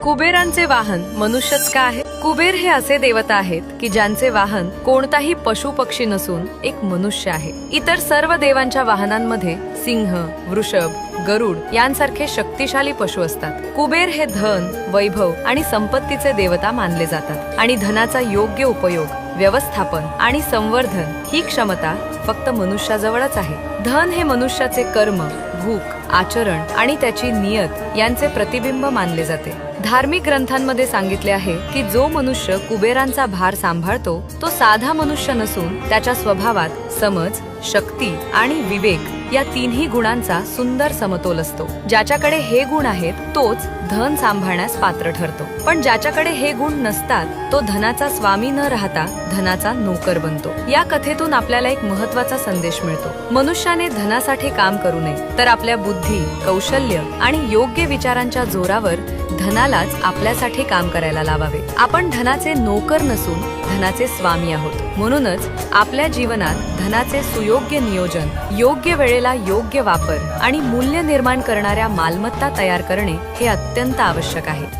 कुबेरांचे वाहन मनुष्यच का आहे? कुबेर हे असे देवता आहेत की ज्यांचे वाहन कोणताही पशु पक्षी नसून एक मनुष्य आहे. इतर सर्व देवांच्या वाहनांमध्ये सिंह, वृषभ, गरुड यांसारखे शक्तिशाली पशु असतात. कुबेर हे धन, वैभव आणि संपत्तीचे देवता मानले जातात आणि धनाचा योग्य उपयोग, व्यवस्थापन आणि संवर्धन ही क्षमता फक्त मनुष्याजवळच आहे. धन हे मनुष्याचे कर्म, भूक, आचरण आणि त्याची नियत यांचे प्रतिबिंब मानले जाते. धार्मिक ग्रंथांमध्ये सांगितले आहे की जो मनुष्य कुबेरांचा भार सांभाळतो तो साधा मनुष्य नसून त्याच्या स्वभावात समज, शक्ती आणि विवेक या तिन्ही गुणांचा सुंदर समतोल असतो. ज्याच्याकडे हे गुण आहेत तोच धन सांभाळण्यास पात्र ठरतो, पण ज्याच्याकडे हे गुण नसतात तो धनाचा स्वामी न राहता धनाचा नोकर बनतो. या कथेतून आपल्याला एक महत्त्वाचा संदेश मिळतो. मनुष्याने धनासाठी काम करू नये, तर आपल्या बुद्धी, कौशल्य आणि योग्य विचारांच्या जोरावर धनालाच आपल्यासाठी काम करायला लावावे. आपण धनाचे नोकर नसून धनाचे स्वामी आहोत. म्हणूनच आपल्या जीवनात धनाचे सुयोग्य नियोजन, योग्य वेळेला योग्य वापर आणि मूल्य निर्माण करणाऱ्या मालमत्ता तयार करणे हे अत्यंत आवश्यक आहे.